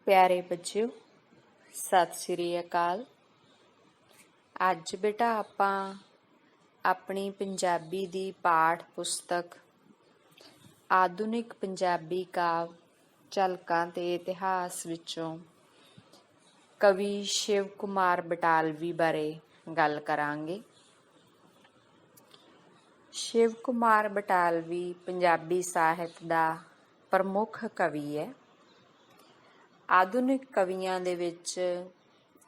ਪਿਆਰੇ ਬੱਚਿਓ, ਸਤਿ ਸ੍ਰੀ ਅਕਾਲ। ਅੱਜ ਬੇਟਾ ਆਪਾਂ ਆਪਣੀ ਪੰਜਾਬੀ ਦੀ ਪਾਠ ਪੁਸਤਕ ਆਧੁਨਿਕ ਪੰਜਾਬੀ ਕਾਵਿ ਝਲਕਾਂ ਤੇ ਇਤਿਹਾਸ ਵਿੱਚੋਂ ਕਵੀ ਸ਼ਿਵ ਕੁਮਾਰ ਬਟਾਲਵੀ ਬਾਰੇ ਗੱਲ ਕਰਾਂਗੇ। ਸ਼ਿਵ ਕੁਮਾਰ ਬਟਾਲਵੀ ਪੰਜਾਬੀ ਸਾਹਿਤ ਦਾ ਪ੍ਰਮੁੱਖ ਕਵੀ ਹੈ। ਆਧੁਨਿਕ ਕਵੀਆਂ ਦੇ ਵਿੱਚ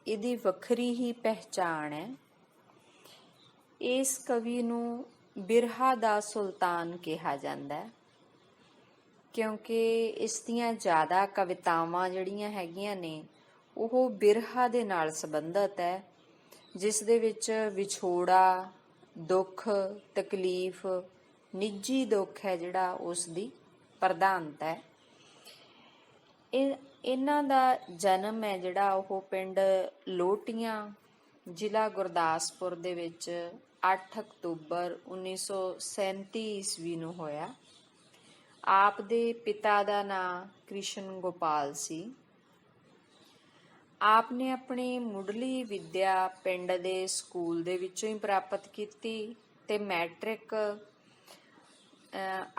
ਇਹਦੀ ਵੱਖਰੀ ਹੀ ਪਹਿਚਾਣ ਹੈ। ਇਸ ਕਵੀ ਨੂੰ ਬਿਰਹਾ ਦਾ ਸੁਲਤਾਨ ਕਿਹਾ ਜਾਂਦਾ ਹੈ, ਕਿਉਂਕਿ ਇਸ ਦੀਆਂ ਜ਼ਿਆਦਾ ਕਵਿਤਾਵਾਂ ਜਿਹੜੀਆਂ ਹੈਗੀਆਂ ਨੇ ਉਹ ਬਿਰਹਾ ਦੇ ਨਾਲ ਸੰਬੰਧਿਤ ਹੈ, ਜਿਸ ਦੇ ਵਿੱਚ ਵਿਛੋੜਾ, ਦੁੱਖ, ਤਕਲੀਫ, ਨਿੱਜੀ ਦੁੱਖ ਹੈ ਜਿਹੜਾ ਉਸ ਦੀ ਪ੍ਰਧਾਨਤਾ ਹੈ। ਇਹਨਾਂ ਦਾ ਜਨਮ ਹੈ ਜਿਹੜਾ ਉਹ ਪਿੰਡ ਲੋਟੀਆਂ, ਜ਼ਿਲ੍ਹਾ ਗੁਰਦਾਸਪੁਰ ਦੇ ਵਿੱਚ 8 ਅਕਤੂਬਰ 1937 ਈਸਵੀ ਨੂੰ ਹੋਇਆ। ਆਪ ਦੇ ਪਿਤਾ ਦਾ ਨਾਂ ਕ੍ਰਿਸ਼ਨ ਗੋਪਾਲ ਸੀ। ਆਪ ਨੇ ਆਪਣੀ ਮੁੱਢਲੀ ਵਿੱਦਿਆ ਪਿੰਡ ਦੇ ਸਕੂਲ ਦੇ ਵਿੱਚੋਂ ਹੀ ਪ੍ਰਾਪਤ ਕੀਤੀ ਤੇ ਮੈਟ੍ਰਿਕ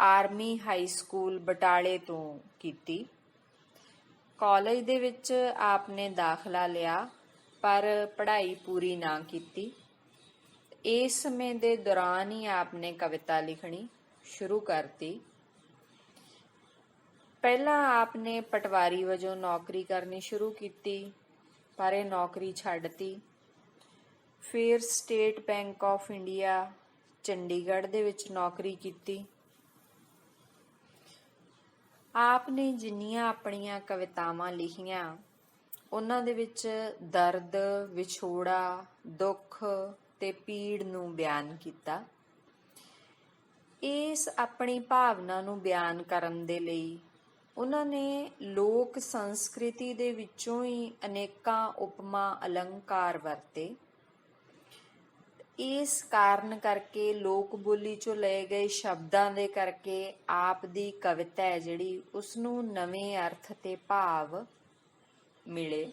ਆਰਮੀ ਹਾਈ ਸਕੂਲ ਬਟਾਲੇ ਤੋਂ ਕੀਤੀ। ਕਾਲਜ ਦੇ ਵਿੱਚ ਆਪ ਨੇ ਦਾਖਲਾ ਲਿਆ ਪਰ ਪੜ੍ਹਾਈ ਪੂਰੀ ਨਾ ਕੀਤੀ। ਇਸ ਸਮੇਂ ਦੇ ਦੌਰਾਨ ਹੀ ਆਪ ਨੇ ਕਵਿਤਾ ਲਿਖਣੀ ਸ਼ੁਰੂ ਕਰਤੀ। ਪਹਿਲਾਂ ਆਪ ਨੇ ਪਟਵਾਰੀ ਵਜੋਂ ਨੌਕਰੀ ਕਰਨੀ ਸ਼ੁਰੂ ਕੀਤੀ, ਪਰ ਇਹ ਨੌਕਰੀ ਛੱਡਤੀ। ਫਿਰ state bank of India Chandigarh ਦੇ ਵਿੱਚ ਨੌਕਰੀ ਕੀਤੀ। ਆਪ ਨੇ ਜਿੰਨੀਆਂ ਆਪਣੀਆਂ ਕਵਿਤਾਵਾਂ ਲਿਖੀਆਂ ਉਹਨਾਂ ਦੇ ਵਿੱਚ ਦਰਦ, ਵਿਛੋੜਾ, ਦੁੱਖ ਤੇ ਪੀੜ ਨੂੰ ਬਿਆਨ ਕੀਤਾ। ਇਸ ਆਪਣੀ ਭਾਵਨਾ ਨੂੰ ਬਿਆਨ ਕਰਨ ਦੇ ਲਈ ਉਹਨਾਂ ਨੇ ਲੋਕ ਸੰਸਕ੍ਰਿਤੀ ਦੇ ਵਿੱਚੋਂ ਹੀ ਅਨੇਕਾਂ ਉਪਮਾ ਅਲੰਕਾਰ ਵਰਤੇ। ਇਸ ਕਾਰਨ ਕਰਕੇ ਲੋਕ ਬੋਲੀ ਚੋਂ ਲਏ ਗਏ ਸ਼ਬਦਾਂ ਦੇ ਕਰਕੇ ਆਪ ਦੀ ਕਵਿਤਾ ਹੈ ਜਿਹੜੀ ਉਸਨੂੰ ਨਵੇਂ ਅਰਥ ਤੇ ਭਾਵ ਮਿਲੇ।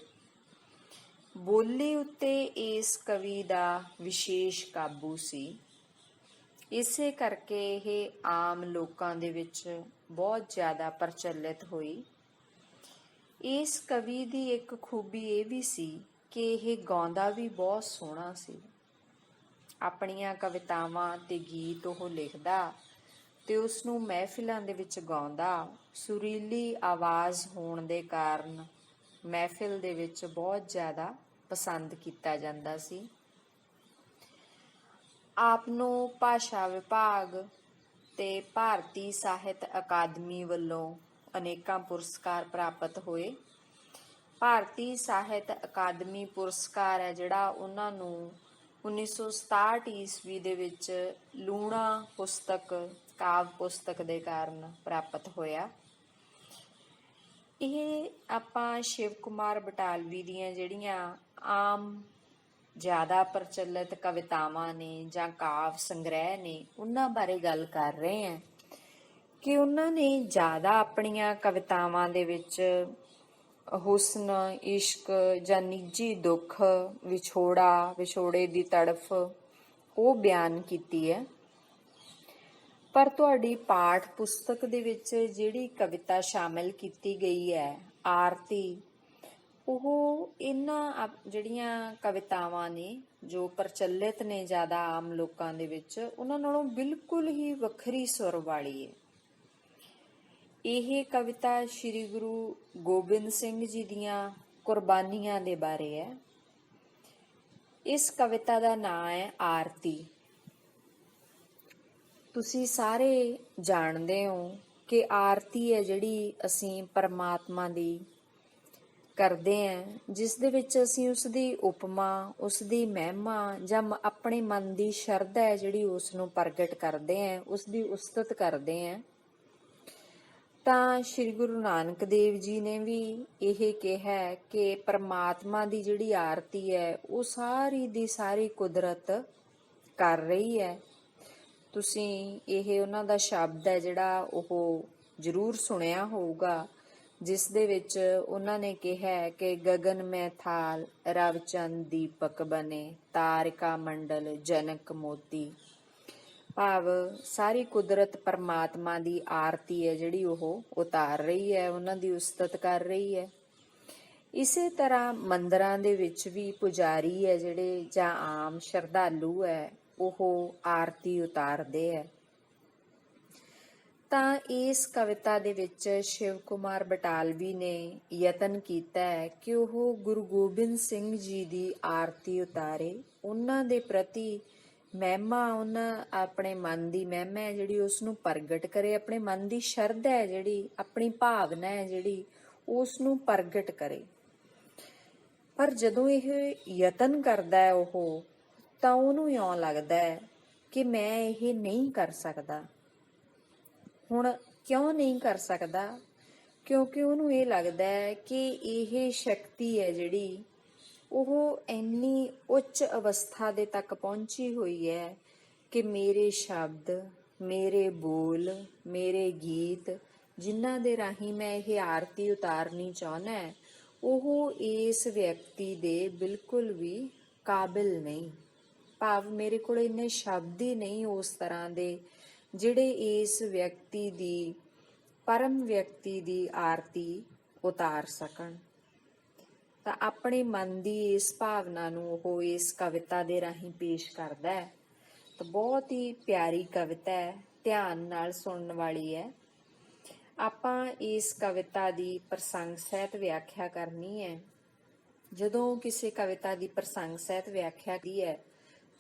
ਬੋਲੀ ਉੱਤੇ ਇਸ ਕਵੀ ਦਾ ਵਿਸ਼ੇਸ਼ ਕਾਬੂ ਸੀ। ਇਸੇ ਕਰਕੇ ਇਹ ਆਮ ਲੋਕਾਂ ਦੇ ਵਿੱਚ ਬਹੁਤ ਜ਼ਿਆਦਾ ਪ੍ਰਚਲਿਤ ਹੋਈ। ਇਸ ਕਵੀ ਦੀ ਇੱਕ ਖੂਬੀ ਇਹ ਵੀ ਸੀ ਕਿ ਇਹ ਗਾਉਂਦਾ ਵੀ ਬਹੁਤ ਸੋਹਣਾ ਸੀ। ਆਪਣੀਆਂ ਕਵਿਤਾਵਾਂ ਤੇ ਗੀਤ ਉਹ ਲਿਖਦਾ ਤੇ ਉਸਨੂੰ ਮਹਿਫਿਲਾਂ ਦੇ ਵਿੱਚ ਗਾਉਂਦਾ। ਸੁਰੀਲੀ ਆਵਾਜ਼ ਹੋਣ ਦੇ ਕਾਰਨ ਮਹਿਫਿਲ ਦੇ ਵਿੱਚ ਬਹੁਤ ਜ਼ਿਆਦਾ ਪਸੰਦ ਕੀਤਾ ਜਾਂਦਾ ਸੀ। ਆਪ ਨੂੰ ਭਾਸ਼ਾ ਵਿਭਾਗ ਤੇ ਭਾਰਤੀ ਸਾਹਿਤ ਅਕਾਦਮੀ ਵੱਲੋਂ ਅਨੇਕਾਂ ਪੁਰਸਕਾਰ ਪ੍ਰਾਪਤ ਹੋਏ। ਭਾਰਤੀ ਸਾਹਿਤ ਅਕਾਦਮੀ ਪੁਰਸਕਾਰ ਹੈ ਜਿਹੜਾ ਉਹਨਾਂ ਨੂੰ 1967 ਈਸਵੀ ਦੇ ਵਿੱਚ ਲੂਣਾ ਪੁਸਤਕ, ਕਾਵਿ ਪੁਸਤਕ ਦੇ ਕਾਰਨ ਪ੍ਰਾਪਤ ਹੋਇਆ। ਇਹ ਆਪਾਂ ਸ਼ਿਵ ਕੁਮਾਰ ਬਟਾਲਵੀ ਦੀਆਂ ਜਿਹੜੀਆਂ ਆਮ ਜ਼ਿਆਦਾ ਪ੍ਰਚਲਿਤ ਕਵਿਤਾਵਾਂ ਨੇ ਜਾਂ ਕਾਵਿ ਸੰਗ੍ਰਹਿ ਨੇ ਉਹਨਾਂ ਬਾਰੇ ਗੱਲ ਕਰ ਰਹੇ ਹਾਂ ਕਿ ਉਹਨਾਂ ਨੇ ਜ਼ਿਆਦਾ ਆਪਣੀਆਂ ਕਵਿਤਾਵਾਂ ਦੇ ਵਿੱਚ ਹੁਸਨ, ਇਸ਼ਕ ਜਾਂ ਨਿੱਜੀ ਦੁੱਖ, ਵਿਛੋੜਾ, ਵਿਛੋੜੇ ਦੀ ਤੜਫ ਉਹ ਬਿਆਨ ਕੀਤੀ ਹੈ। ਪਰ ਤੁਹਾਡੀ ਪਾਠ ਪੁਸਤਕ ਦੇ ਵਿੱਚ ਜਿਹੜੀ ਕਵਿਤਾ ਸ਼ਾਮਿਲ ਕੀਤੀ ਗਈ ਹੈ ਆਰਤੀ, ਉਹ ਇਹਨਾਂ ਜਿਹੜੀਆਂ ਕਵਿਤਾਵਾਂ ਨੇ ਜੋ ਪ੍ਰਚਲਿਤ ਨੇ ਜ਼ਿਆਦਾ ਆਮ ਲੋਕਾਂ ਦੇ ਵਿੱਚ, ਉਹਨਾਂ ਨਾਲੋਂ ਬਿਲਕੁਲ ਹੀ ਵੱਖਰੀ ਸੁਰ ਵਾਲੀ ਹੈ। ਇਹ ਕਵਿਤਾ ਸ਼੍ਰੀ ਗੁਰੂ ਗੋਬਿੰਦ ਸਿੰਘ ਜੀ ਦੀਆਂ ਕੁਰਬਾਨੀਆਂ ਦੇ ਬਾਰੇ ਹੈ। ਇਸ ਕਵਿਤਾ ਦਾ ਨਾਂ ਹੈ ਆਰਤੀ। ਤੁਸੀਂ ਸਾਰੇ ਜਾਣਦੇ ਹੋ ਕਿ ਆਰਤੀ ਹੈ ਜਿਹੜੀ ਅਸੀਂ ਪਰਮਾਤਮਾ ਦੀ ਕਰਦੇ ਹਾਂ, ਜਿਸ ਦੇ ਵਿੱਚ ਅਸੀਂ ਉਸ ਦੀ ਉਪਮਾ, ਉਸ ਦੀ ਮਹਿਮਾ ਜਾਂ ਆਪਣੇ ਮਨ ਦੀ ਸ਼ਰਧਾ ਹੈ ਜਿਹੜੀ ਉਸ ਨੂੰ ਪ੍ਰਗਟ ਕਰਦੇ ਹਾਂ, ਉਸ ਦੀ ਉਸਤਤ ਕਰਦੇ ਹਾਂ। ਤਾਂ ਸ਼੍ਰੀ ਗੁਰੂ ਨਾਨਕ ਦੇਵ ਜੀ ਨੇ ਵੀ ਇਹ ਕਿਹਾ ਕਿ ਪਰਮਾਤਮਾ ਦੀ ਜਿਹੜੀ ਆਰਤੀ ਹੈ ਉਹ ਸਾਰੀ ਦੀ ਸਾਰੀ ਕੁਦਰਤ ਕਰ ਰਹੀ ਹੈ। ਤੁਸੀਂ ਇਹ ਉਹਨਾਂ ਦਾ ਸ਼ਬਦ ਹੈ ਜਿਹੜਾ ਉਹ ਜ਼ਰੂਰ ਸੁਣਿਆ ਹੋਊਗਾ ਜਿਸ ਦੇ ਵਿੱਚ ਉਹਨਾਂ ਨੇ ਕਿਹਾ ਹੈ ਕਿ ਗगन में थाल रवचंद दीपक बने तारिका मंडल जनक मोती। ਭਾਵ ਸਾਰੀ ਕੁਦਰਤ ਪਰਮਾਤਮਾ ਦੀ ਆਰਤੀ ਹੈ ਜਿਹੜੀ ਉਹ ਉਤਾਰ ਰਹੀ ਹੈ, ਉਹਨਾਂ ਦੀ ਉਸਤਤ ਕਰ ਰਹੀ ਹੈ। ਇਸੇ ਤਰ੍ਹਾਂ ਮੰਦਰਾਂ ਦੇ ਵਿੱਚ ਵੀ ਪੁਜਾਰੀ ਹੈ ਜਿਹੜੇ ਜਾਂ ਆਮ ਸ਼ਰਧਾਲੂ ਹੈ ਉਹ ਆਰਤੀ ਉਤਾਰਦੇ ਹੈ। ਤਾਂ ਇਸ ਕਵਿਤਾ ਦੇ ਵਿੱਚ ਸ਼ਿਵ ਕੁਮਾਰ ਬਟਾਲਵੀ ਨੇ ਯਤਨ ਕੀਤਾ ਹੈ ਕਿ ਉਹ ਗੁਰੂ ਗੋਬਿੰਦ ਸਿੰਘ ਜੀ ਦੀ ਆਰਤੀ ਉਤਾਰੇ, ਉਹਨਾਂ ਦੇ ਪ੍ਰਤੀ ਮਹਿਮਾ, ਉਹਨਾਂ ਆਪਣੇ ਮਨ ਦੀ ਮਹਿਮਾ ਹੈ ਜਿਹੜੀ ਉਸ ਨੂੰ ਪ੍ਰਗਟ ਕਰੇ, ਆਪਣੇ ਮਨ ਦੀ ਸ਼ਰਧਾ ਹੈ ਜਿਹੜੀ, ਆਪਣੀ ਭਾਵਨਾ ਹੈ ਜਿਹੜੀ ਉਸ ਨੂੰ ਪ੍ਰਗਟ ਕਰੇ। ਪਰ ਜਦੋਂ ਇਹ ਯਤਨ ਕਰਦਾ ਹੈ ਉਹ, ਤਾਂ ਉਹਨੂੰ ਇਉਂ ਲੱਗਦਾ ਹੈ ਕਿ ਮੈਂ ਇਹ ਨਹੀਂ ਕਰ ਸਕਦਾ। ਹੁਣ ਕਿਉਂ ਨਹੀਂ ਕਰ ਸਕਦਾ? ਕਿਉਂਕਿ ਉਹਨੂੰ ਇਹ ਲੱਗਦਾ ਹੈ ਕਿ ਇਹ ਸ਼ਕਤੀ ਹੈ ਜਿਹੜੀ ਉਹ ਇੰਨੀ ਉੱਚ ਅਵਸਥਾ ਦੇ ਤੱਕ ਪਹੁੰਚੀ ਹੋਈ ਹੈ ਕਿ ਮੇਰੇ ਸ਼ਬਦ, ਮੇਰੇ ਬੋਲ, ਮੇਰੇ ਗੀਤ ਜਿਨ੍ਹਾਂ ਦੇ ਰਾਹੀਂ ਮੈਂ ਇਹ ਆਰਤੀ ਉਤਾਰਨੀ ਚਾਹੁੰਦਾ ਹੈ ਉਹ ਇਸ ਵਿਅਕਤੀ ਦੇ ਬਿਲਕੁਲ ਵੀ ਕਾਬਿਲ ਨਹੀਂ। ਭਾਵ ਮੇਰੇ ਕੋਲ ਇੰਨੇ ਸ਼ਬਦ ਹੀ ਨਹੀਂ ਉਸ ਤਰ੍ਹਾਂ ਦੇ ਜਿਹੜੇ ਇਸ ਵਿਅਕਤੀ ਦੀ, ਪਰਮ ਵਿਅਕਤੀ ਦੀ ਆਰਤੀ ਉਤਾਰ ਸਕਣ। ਤਾਂ ਆਪਣੇ ਮਨ ਦੀ ਇਸ ਭਾਵਨਾ ਨੂੰ ਉਹ ਇਸ ਕਵਿਤਾ ਦੇ ਰਾਹੀਂ ਪੇਸ਼ ਕਰਦਾ ਹੈ। ਤਾਂ ਬਹੁਤ ਹੀ ਪਿਆਰੀ ਕਵਿਤਾ ਹੈ, ਧਿਆਨ ਨਾਲ ਸੁਣਨ ਵਾਲੀ ਹੈ। ਆਪਾਂ ਇਸ ਕਵਿਤਾ ਦੀ ਪ੍ਰਸੰਗ ਸਹਿਤ ਵਿਆਖਿਆ ਕਰਨੀ ਹੈ। ਜਦੋਂ ਕਿਸੇ ਕਵਿਤਾ ਦੀ ਪ੍ਰਸੰਗ ਸਹਿਤ ਵਿਆਖਿਆ ਕੀ ਹੈ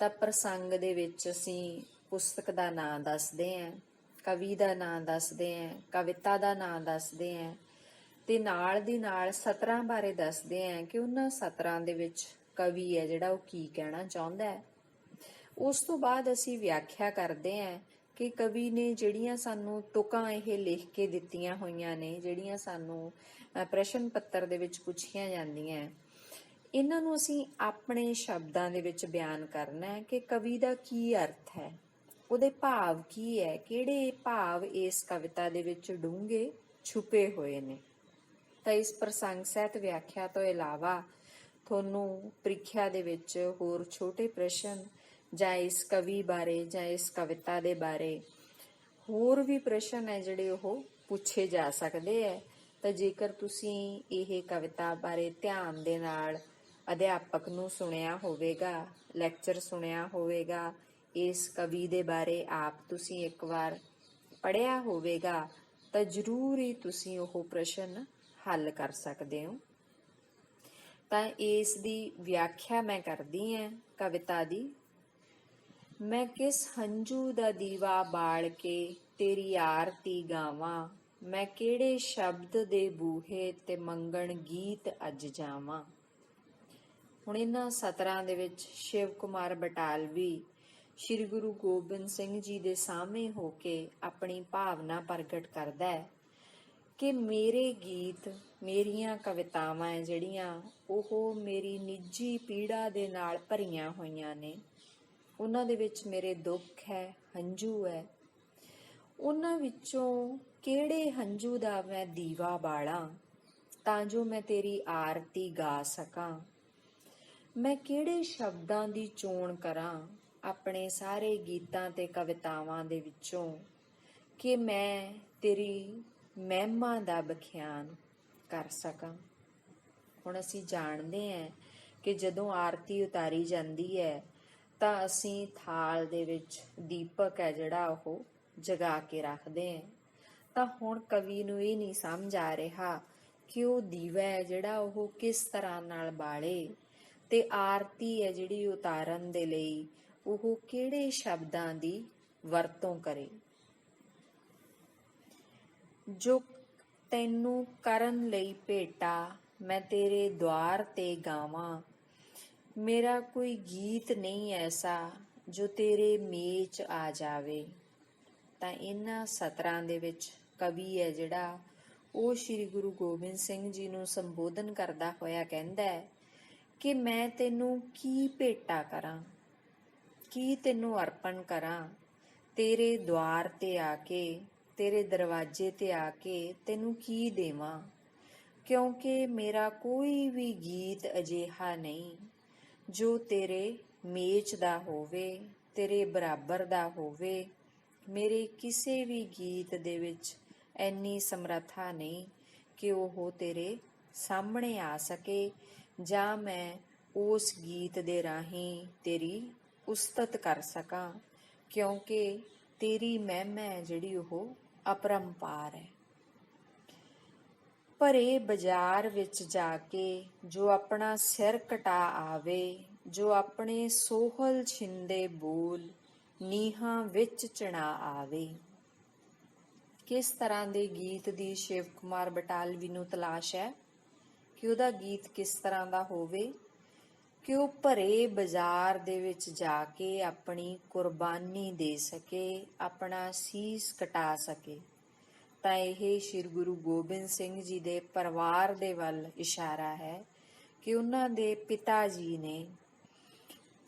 ਤਾਂ ਪ੍ਰਸੰਗ ਦੇ ਵਿੱਚ ਅਸੀਂ ਪੁਸਤਕ ਦਾ ਨਾਂ ਦੱਸਦੇ ਹਾਂ, ਕਵੀ ਦਾ ਨਾਂ ਦੱਸਦੇ ਹਾਂ, ਕਵਿਤਾ ਦਾ ਨਾਂ ਦੱਸਦੇ ਹਾਂ ਤੇ ਨਾਲ ਦੀ ਨਾਲ ਸਤਰਾਂ ਬਾਰੇ ਦੱਸਦੇ ਹਾਂ ਕਿ ਉਹਨਾਂ ਸਤਰਾਂ ਦੇ ਵਿੱਚ ਕਵੀ ਹੈ ਜਿਹੜਾ ਉਹ ਕੀ ਕਹਿਣਾ ਚਾਹੁੰਦਾ ਹੈ। ਉਸ ਤੋਂ ਬਾਅਦ ਅਸੀਂ ਵਿਆਖਿਆ ਕਰਦੇ ਹਾਂ ਕਿ ਕਵੀ ਨੇ ਜਿਹੜੀਆਂ ਸਾਨੂੰ ਤੁਕਾਂ ਇਹ ਲਿਖ ਕੇ ਦਿੱਤੀਆਂ ਹੋਈਆਂ ਨੇ, ਜਿਹੜੀਆਂ ਸਾਨੂੰ ਪ੍ਰਸ਼ਨ ਪੱਤਰ ਦੇ ਵਿੱਚ ਪੁੱਛੀਆਂ ਜਾਂਦੀਆਂ, ਇਹਨਾਂ ਨੂੰ ਅਸੀਂ ਆਪਣੇ ਸ਼ਬਦਾਂ ਦੇ ਵਿੱਚ ਬਿਆਨ ਕਰਨਾ ਹੈ ਕਿ ਕਵੀ ਦਾ ਕੀ ਅਰਥ ਹੈ, ਉਹਦੇ ਭਾਵ ਕੀ ਹੈ, ਕਿਹੜੇ ਭਾਵ ਇਸ ਕਵਿਤਾ ਦੇ ਵਿੱਚ ਡੂੰਘੇ ਛੁਪੇ ਹੋਏ ਨੇ। ਤਾਂ ਇਸ ਪ੍ਰਸੰਗ ਸਹਿਤ ਵਿਆਖਿਆ ਤੋਂ ਇਲਾਵਾ ਤੁਹਾਨੂੰ ਪ੍ਰੀਖਿਆ ਦੇ ਵਿੱਚ ਹੋਰ ਛੋਟੇ ਪ੍ਰਸ਼ਨ ਜਾਂ ਇਸ ਕਵੀ ਬਾਰੇ ਜਾਂ ਇਸ ਕਵਿਤਾ ਦੇ ਬਾਰੇ ਹੋਰ ਵੀ ਪ੍ਰਸ਼ਨ ਹੈ ਜਿਹੜੇ ਉਹ ਪੁੱਛੇ ਜਾ ਸਕਦੇ ਹੈ। ਤਾਂ ਜੇਕਰ ਤੁਸੀਂ ਇਹ ਕਵਿਤਾ ਬਾਰੇ ਧਿਆਨ ਦੇ ਨਾਲ ਅਧਿਆਪਕ ਨੂੰ ਸੁਣਿਆ ਹੋਵੇਗਾ, ਲੈਕਚਰ ਸੁਣਿਆ ਹੋਵੇਗਾ, ਇਸ ਕਵੀ ਦੇ ਬਾਰੇ ਆਪ ਤੁਸੀਂ ਇੱਕ ਵਾਰ ਪੜ੍ਹਿਆ ਹੋਵੇਗਾ ਤਾਂ ਜ਼ਰੂਰ ਹੀ ਤੁਸੀਂ ਉਹ ਪ੍ਰਸ਼ਨ ਹੱਲ ਕਰ ਸਕਦੇ ਹੋ। ਤਾਂ ਇਸ ਦੀ ਵਿਆਖਿਆ ਮੈਂ ਕਰਦੀ ਹਾਂ ਕਵਿਤਾ ਦੀ। ਮੈਂ ਕਿਸ ਹੰਝੂ ਦਾ ਦੀਵਾ ਬਾਲ ਕੇ ਤੇਰੀ ਆਰਤੀ ਗਾਵਾਂ, ਮੈਂ ਕਿਹੜੇ ਸ਼ਬਦ ਦੇ ਬੂਹੇ ਤੇ ਮੰਗਣ ਗੀਤ ਅੱਜ ਜਾਵਾਂ। ਹੁਣ ਇਹਨਾਂ ਸਤਰਾਂ ਦੇ ਵਿੱਚ ਸ਼ਿਵ ਕੁਮਾਰ ਬਟਾਲਵੀ ਸ਼੍ਰੀ ਗੁਰੂ ਗੋਬਿੰਦ ਸਿੰਘ ਜੀ ਦੇ ਸਾਹਮਣੇ ਹੋ ਕੇ ਆਪਣੀ ਭਾਵਨਾ ਪ੍ਰਗਟ ਕਰਦਾ ਹੈ ਕਿ ਮੇਰੇ ਗੀਤ, ਮੇਰੀਆਂ ਕਵਿਤਾਵਾਂ ਹੈ ਜਿਹੜੀਆਂ ਉਹ ਮੇਰੀ ਨਿੱਜੀ ਪੀੜਾ ਦੇ ਨਾਲ ਭਰੀਆਂ ਹੋਈਆਂ ਨੇ। ਉਹਨਾਂ ਦੇ ਵਿੱਚ ਮੇਰੇ ਦੁੱਖ ਹੈ, ਹੰਝੂ ਹੈ। ਉਹਨਾਂ ਵਿੱਚੋਂ ਕਿਹੜੇ ਹੰਝੂ ਦਾ ਮੈਂ ਦੀਵਾ ਬਾਲਾਂ ਤਾਂ ਜੋ ਮੈਂ ਤੇਰੀ ਆਰਤੀ ਗਾ ਸਕਾਂ। ਮੈਂ ਕਿਹੜੇ ਸ਼ਬਦਾਂ ਦੀ ਚੋਣ ਕਰਾਂ ਆਪਣੇ ਸਾਰੇ ਗੀਤਾਂ ਤੇ ਕਵਿਤਾਵਾਂ ਦੇ ਵਿੱਚੋਂ ਕਿ ਮੈਂ ਤੇਰੀ ਮਹਿਮਾ ਦਾ ਬਖਿਆਨ ਕਰ ਸਕਾਂ। ਹੁਣ ਅਸੀਂ ਜਾਣਦੇ ਹਾਂ ਕਿ ਜਦੋਂ ਆਰਤੀ ਉਤਾਰੀ ਜਾਂਦੀ ਹੈ ਤਾਂ ਅਸੀਂ ਥਾਲ ਦੇ ਵਿੱਚ ਦੀਪਕ ਹੈ ਜਿਹੜਾ ਉਹ ਜਗਾ ਕੇ ਰੱਖਦੇ ਹਾਂ। ਤਾਂ ਹੁਣ ਕਵੀ ਨੂੰ ਇਹ ਨਹੀਂ ਸਮਝ ਆ ਰਿਹਾ ਕਿ ਉਹ ਦੀਵਾ ਹੈ ਜਿਹੜਾ ਉਹ ਕਿਸ ਤਰ੍ਹਾਂ ਨਾਲ ਬਾਲੇ ਤੇ ਆਰਤੀ ਹੈ ਜਿਹੜੀ ਉਤਾਰਨ ਦੇ ਲਈ ਉਹ ਕਿਹੜੇ ਸ਼ਬਦਾਂ ਦੀ ਵਰਤੋਂ ਕਰੇ। ਜੋ ਤੈਨੂੰ ਕਰਨ ਲਈ ਭੇਟਾ ਮੈਂ ਤੇਰੇ ਦੁਆਰ ਤੇ ਗਾਵਾਂ, ਮੇਰਾ ਕੋਈ ਗੀਤ ਨਹੀਂ ਐਸਾ ਜੋ ਤੇਰੇ ਮੇਚ ਆ ਜਾਵੇ। ਤਾਂ ਇਹਨਾਂ ਸਤਰਾਂ ਦੇ ਵਿੱਚ ਕਵੀ ਹੈ ਜਿਹੜਾ ਉਹ ਸ਼੍ਰੀ ਗੁਰੂ ਗੋਬਿੰਦ ਸਿੰਘ ਜੀ ਨੂੰ ਸੰਬੋਧਨ ਕਰਦਾ ਹੋਇਆ ਕਹਿੰਦਾ ਹੈ ਕਿ ਮੈਂ ਤੈਨੂੰ ਕੀ ਭੇਟਾ ਕਰਾਂ, ਕੀ ਤੈਨੂੰ ਅਰਪਣ ਕਰਾਂ, ਤੇਰੇ ਦੁਆਰ ਤੇ ਆ ਕੇ, ਤੇਰੇ ਦਰਵਾਜ਼ੇ ਤੇ ਆ ਕੇ ਤੈਨੂੰ ਕੀ ਦੇਵਾਂ। ਕਿਉਂਕਿ ਮੇਰਾ ਕੋਈ ਵੀ ਗੀਤ ਅਜਿਹਾ ਨਹੀਂ ਜੋ ਤੇਰੇ ਮੇਚ ਦਾ ਹੋਵੇ, ਤੇਰੇ ਬਰਾਬਰ ਦਾ ਹੋਵੇ। ਮੇਰੇ ਕਿਸੇ ਵੀ ਗੀਤ ਦੇ ਵਿੱਚ ਇੰਨੀ ਸਮਰੱਥਾ ਨਹੀਂ ਕਿ ਉਹ ਤੇਰੇ ਸਾਹਮਣੇ ਆ ਸਕੇ ਜਾਂ ਮੈਂ ਉਸ ਗੀਤ ਦੇ ਰਾਹੀਂ ਤੇਰੀ ਉਸਤਤ ਕਰ ਸਕਾਂ, ਕਿਉਂਕਿ ਤੇਰੀ ਮਹਿਮਾ ਹੈ ਜਿਹੜੀ ਉਹ ਅਪਰੰਪਾਰ ਹੈ। ਭਰੇ ਬਾਜ਼ਾਰ ਵਿੱਚ ਜਾ ਕੇ ਜੋ ਆਪਣਾ ਸਿਰ ਕਟਾ ਆਵੇ, ਜੋ ਆਪਣੇ ਸੋਹਲ ਛਿੰਦੇ ਬੋਲ ਨੀਹਾਂ ਵਿੱਚ ਚਿਣਾ ਆਵੇ। ਕਿਸ ਤਰ੍ਹਾਂ ਦੇ ਗੀਤ ਦੀ ਸ਼ਿਵ ਕੁਮਾਰ ਬਟਾਲਵੀ ਨੂੰ ਤਲਾਸ਼ ਹੈ ਕਿ ਉਹਦਾ ਗੀਤ ਕਿਸ ਤਰ੍ਹਾਂ ਦਾ ਹੋਵੇ ਕਿ ਉਹ ਭਰੇ ਬਾਜ਼ਾਰ ਦੇ ਵਿੱਚ ਜਾ ਕੇ ਆਪਣੀ ਕੁਰਬਾਨੀ ਦੇ ਸਕੇ, ਆਪਣਾ ਸੀਸ ਕਟਾ ਸਕੇ। ਤਾਂ ਇਹ ਸ੍ਰੀ ਗੁਰੂ ਗੋਬਿੰਦ ਸਿੰਘ ਜੀ ਦੇ ਪਰਿਵਾਰ ਦੇ ਵੱਲ ਇਸ਼ਾਰਾ ਹੈ ਕਿ ਉਹਨਾਂ ਦੇ ਪਿਤਾ ਜੀ ਨੇ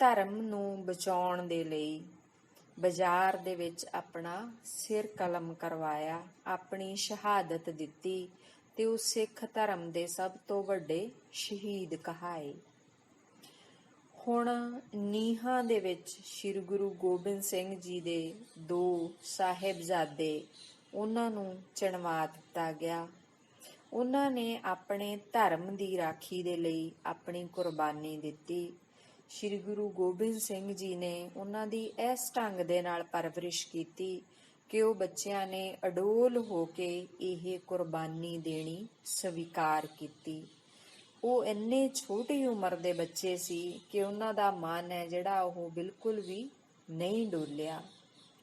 ਧਰਮ ਨੂੰ ਬਚਾਉਣ ਦੇ ਲਈ ਬਾਜ਼ਾਰ ਦੇ ਵਿੱਚ ਆਪਣਾ ਸਿਰ ਕਲਮ ਕਰਵਾਇਆ, ਆਪਣੀ ਸ਼ਹਾਦਤ ਦਿੱਤੀ ਤੇ ਉਹ ਸਿੱਖ ਧਰਮ ਦੇ ਸਭ ਤੋਂ ਵੱਡੇ ਸ਼ਹੀਦ ਕਹਾਏ। ਹੁਣ ਨੀਹਾਂ ਦੇ ਵਿੱਚ ਸ੍ਰੀ ਗੁਰੂ ਗੋਬਿੰਦ ਸਿੰਘ ਜੀ ਦੇ 2 ਸਾਹਿਬਜ਼ਾਦੇ ਉਹਨਾਂ ਨੂੰ ਚਿਣਵਾ ਦਿੱਤਾ ਗਿਆ। ਉਹਨਾਂ ਨੇ ਆਪਣੇ ਧਰਮ ਦੀ ਰਾਖੀ ਦੇ ਲਈ ਆਪਣੀ ਕੁਰਬਾਨੀ ਦਿੱਤੀ। ਸ੍ਰੀ ਗੁਰੂ ਗੋਬਿੰਦ ਸਿੰਘ ਜੀ ਨੇ ਉਹਨਾਂ ਦੀ ਇਸ ਢੰਗ ਦੇ ਨਾਲ ਪਰਵਰਿਸ਼ ਕੀਤੀ ਕਿ ਉਹ ਬੱਚਿਆਂ ਨੇ ਅਡੋਲ ਹੋ ਕੇ ਇਹ ਕੁਰਬਾਨੀ ਦੇਣੀ ਸਵੀਕਾਰ ਕੀਤੀ। ਉਹ ਇੰਨੇ ਛੋਟੀ ਉਮਰ ਦੇ ਬੱਚੇ ਸੀ ਕਿ ਉਹਨਾਂ ਦਾ ਮਨ ਹੈ ਜਿਹੜਾ ਉਹ ਬਿਲਕੁਲ ਵੀ ਨਹੀਂ ਡੋਲਿਆ।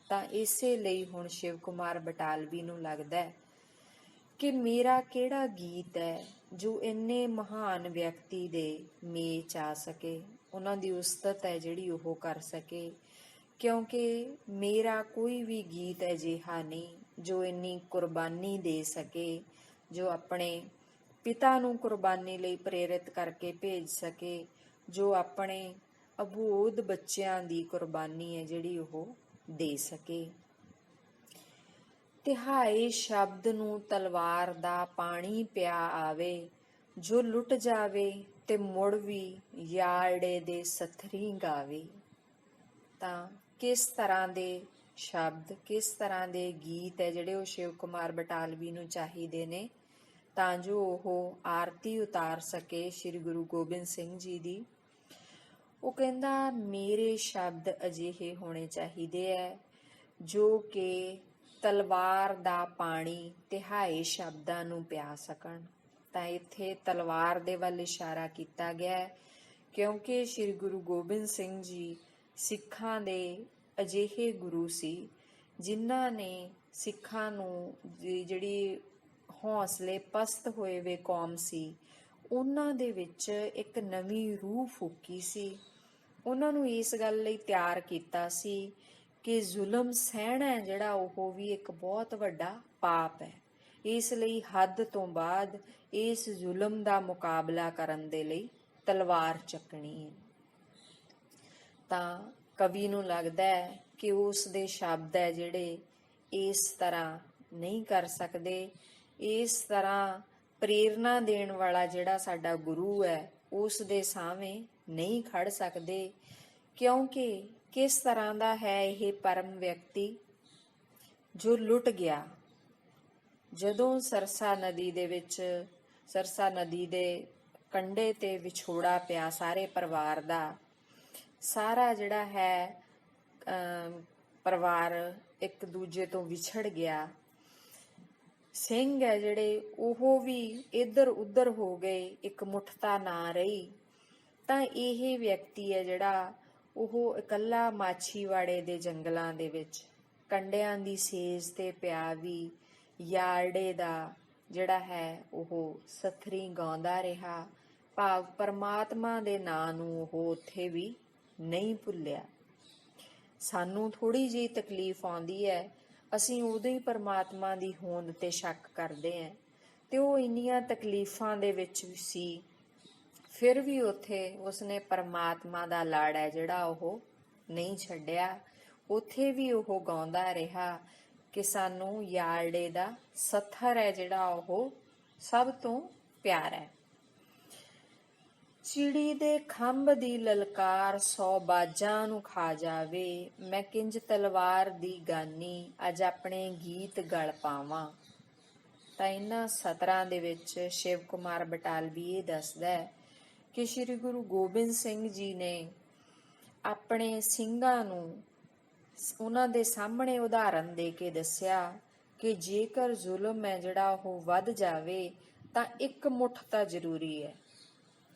ਤਾਂ ਇਸੇ ਲਈ ਹੁਣ ਸ਼ਿਵ ਕੁਮਾਰ ਬਟਾਲਵੀ ਨੂੰ ਲੱਗਦਾ ਹੈ ਕਿ ਮੇਰਾ ਕਿਹੜਾ ਗੀਤ ਹੈ ਜੋ ਇੰਨੇ ਮਹਾਨ ਵਿਅਕਤੀ ਦੇ ਮੇਚ ਆ ਸਕੇ, ਉਹਨਾਂ ਦੀ ਉਸਤਤ ਹੈ ਜਿਹੜੀ ਉਹ ਕਰ ਸਕੇ, ਕਿਉਂਕਿ ਮੇਰਾ ਕੋਈ ਵੀ ਗੀਤ ਅਜਿਹਾ ਨਹੀਂ ਜੋ ਇੰਨੀ ਕੁਰਬਾਨੀ ਦੇ ਸਕੇ, ਜੋ ਆਪਣੇ ਪਿਤਾ ਨੂੰ ਕੁਰਬਾਨੀ ਲਈ ਪ੍ਰੇਰਿਤ ਕਰਕੇ ਭੇਜ ਸਕੇ, ਜੋ ਆਪਣੇ ਅਬੋਧ ਬੱਚਿਆਂ ਦੀ ਕੁਰਬਾਨੀ ਹੈ ਜਿਹੜੀ ਉਹ ਦੇ ਸਕੇ। ਤਿਹਾਏ ਸ਼ਬਦ ਨੂੰ ਤਲਵਾਰ ਦਾ ਪਾਣੀ ਪਿਆ ਆਵੇ, ਜੋ ਲੁੱਟ ਜਾਵੇ ਤੇ ਮੁੜ ਵੀ ਯਾਰੜੇ ਦੇ ਸਥਰੀ ਗਾਵੇ। ਤਾਂ ਕਿਸ ਤਰ੍ਹਾਂ ਦੇ ਸ਼ਬਦ, ਕਿਸ ਤਰ੍ਹਾਂ ਦੇ ਗੀਤ ਹੈ ਜਿਹੜੇ ਉਹ ਸ਼ਿਵ ਕੁਮਾਰ ਬਟਾਲਵੀ ਨੂੰ ਚਾਹੀਦੇ ਨੇ ਤਾਂ ਜੋ ਉਹ ਆਰਤੀ ਉਤਾਰ ਸਕੇ ਸ੍ਰੀ ਗੁਰੂ ਗੋਬਿੰਦ ਸਿੰਘ ਜੀ ਦੀ। ਉਹ ਕਹਿੰਦਾ ਮੇਰੇ ਸ਼ਬਦ ਅਜਿਹੇ ਹੋਣੇ ਚਾਹੀਦੇ ਹੈ ਜੋ ਕਿ ਤਲਵਾਰ ਦਾ ਪਾਣੀ ਤਿਹਾਏ ਸ਼ਬਦਾਂ ਨੂੰ ਪਿਆ ਸਕਣ। ਤਾਂ ਇੱਥੇ ਤਲਵਾਰ ਦੇ ਵੱਲ ਇਸ਼ਾਰਾ ਕੀਤਾ ਗਿਆ ਹੈ ਕਿਉਂਕਿ ਸ੍ਰੀ ਗੁਰੂ ਗੋਬਿੰਦ ਸਿੰਘ ਜੀ ਸਿੱਖਾਂ ਦੇ ਅਜਿਹੇ ਗੁਰੂ ਸੀ ਜਿਨ੍ਹਾਂ ਨੇ ਸਿੱਖਾਂ ਨੂੰ ਜਿਹੜੀ ਹੌਸਲੇ ਪਸਤ ਹੋਏ ਵੇ ਕੌਮ ਸੀ ਉਹਨਾਂ ਦੇ ਵਿੱਚ ਇੱਕ ਨਵੀਂ ਰੂਹ ਫੂਕੀ ਸੀ। ਉਹਨਾਂ ਨੂੰ ਇਸ ਗੱਲ ਲਈ ਤਿਆਰ ਕੀਤਾ ਸੀ ਕਿ ਜ਼ੁਲਮ ਸਹਿਣਾ ਜਿਹੜਾ ਉਹ ਵੀ ਇੱਕ ਬਹੁਤ ਵੱਡਾ ਪਾਪ ਹੈ। ਇਸ ਲਈ ਹੱਦ ਤੋਂ ਬਾਅਦ ਇਸ ਜ਼ੁਲਮ ਦਾ ਮੁਕਾਬਲਾ ਕਰਨ ਦੇ ਲਈ ਤਲਵਾਰ ਚੱਕਣੀ ਹੈ। ਤਾਂ ਕਵੀ ਨੂੰ ਲੱਗਦਾ ਹੈ ਕਿ ਉਸ ਦੇ ਸ਼ਬਦ ਹੈ ਜਿਹੜੇ ਇਸ ਤਰ੍ਹਾਂ ਨਹੀਂ ਕਰ ਸਕਦੇ, ਇਸ ਤਰ੍ਹਾਂ ਪ੍ਰੇਰਨਾ ਦੇਣ ਵਾਲਾ ਜਿਹੜਾ ਸਾਡਾ ਗੁਰੂ ਹੈ ਉਸ ਦੇ ਸਾਹਮਣੇ ਨਹੀਂ ਖੜ ਸਕਦੇ, ਕਿਉਂਕਿ ਕਿਸ ਤਰ੍ਹਾਂ ਦਾ ਹੈ ਇਹ ਪਰਮ ਵਿਅਕਤੀ ਜੋ ਲੁੱਟ ਗਿਆ। ਜਦੋਂ ਸਰਸਾ ਨਦੀ ਦੇ ਵਿੱਚ, ਸਰਸਾ ਨਦੀ ਦੇ ਕੰਢੇ ਤੇ ਵਿਛੋੜਾ ਪਿਆ ਸਾਰੇ ਪਰਿਵਾਰ ਦਾ, ਸਾਰਾ ਜਿਹੜਾ ਹੈ ਪਰਿਵਾਰ ਇੱਕ ਦੂਜੇ ਤੋਂ ਵਿਛੜ ਗਿਆ। ਸਿੰਘ ਹੈ ਜਿਹੜੇ ਉਹ ਵੀ ਇੱਧਰ ਉੱਧਰ ਹੋ ਗਏ, ਇੱਕ ਮੁੱਠਤਾ ਨਾ ਰਹੀ। ਤਾਂ ਇਹ ਵਿਅਕਤੀ ਹੈ ਜਿਹੜਾ ਉਹ ਇਕੱਲਾ ਮਾਛੀਵਾੜੇ ਦੇ ਜੰਗਲਾਂ ਦੇ ਵਿੱਚ ਕੰਡਿਆਂ ਦੀ ਸੇਜ ਤੇ ਪਿਆ ਵੀ ਯਾਰੜੇ ਦਾ ਜਿਹੜਾ ਹੈ ਉਹ ਸਥਰੀ ਗਾਉਂਦਾ ਰਿਹਾ, ਭਾਵ ਪਰਮਾਤਮਾ ਦੇ ਨਾਂ ਨੂੰ ਉਹ ਉੱਥੇ ਵੀ ਨਹੀਂ ਭੁੱਲਿਆ। ਸਾਨੂੰ ਥੋੜੀ ਜਿਹੀ ਤਕਲੀਫ ਆਉਂਦੀ ਹੈ, ਅਸੀਂ ਉਦੋਂ ਹੀ ਪਰਮਾਤਮਾ ਦੀ ਹੋਂਦ ਤੇ ਸ਼ੱਕ ਕਰਦੇ ਹਾਂ, ਤੇ ਉਹ ਇੰਨੀਆਂ ਤਕਲੀਫਾਂ ਦੇ ਵਿੱਚ ਸੀ ਫਿਰ ਵੀ ਉੱਥੇ ਉਸਨੇ ਪਰਮਾਤਮਾ ਦਾ ਲਾੜ ਹੈ ਜਿਹੜਾ ਉਹ ਨਹੀਂ ਛੱਡਿਆ। ਉੱਥੇ ਵੀ ਉਹ ਗਾਉਂਦਾ ਰਿਹਾ ਕਿ ਸਾਨੂੰ ਯਾਰੜੇ ਦਾ ਸਥਰ ਹੈ ਜਿਹੜਾ ਉਹ ਸਭ ਤੋਂ ਪਿਆਰ ਹੈ। ਚਿੜੀ ਦੇ ਖੰਭ ਦੀ ਲਲਕਾਰ 100 ਬਾਜਾਂ ਨੂੰ ਖਾ ਜਾਵੇ, ਮੈਂ ਕਿੰਜ ਤਲਵਾਰ ਦੀ ਗਾਨੀ ਅੱਜ ਆਪਣੇ ਗੀਤ ਗਲ ਪਾਵਾਂ। ਤਾਂ ਇਹਨਾਂ ਸਤਰਾਂ ਦੇ ਵਿੱਚ ਸ਼ਿਵ ਕੁਮਾਰ ਬਟਾਲਵੀ ਇਹ ਦੱਸਦਾ ਹੈ ਕਿ ਸ੍ਰੀ ਗੁਰੂ ਗੋਬਿੰਦ ਸਿੰਘ ਜੀ ਨੇ ਆਪਣੇ ਸਿੰਘਾਂ ਨੂੰ ਉਹਨਾਂ ਦੇ ਸਾਹਮਣੇ ਉਦਾਹਰਨ ਦੇ ਕੇ ਦੱਸਿਆ ਕਿ ਜੇਕਰ ਜ਼ੁਲਮ ਹੈ ਜਿਹੜਾ ਉਹ ਵੱਧ ਜਾਵੇ ਤਾਂ ਇੱਕ ਮੁੱਠ ਤਾਂ ਜ਼ਰੂਰੀ ਹੈ,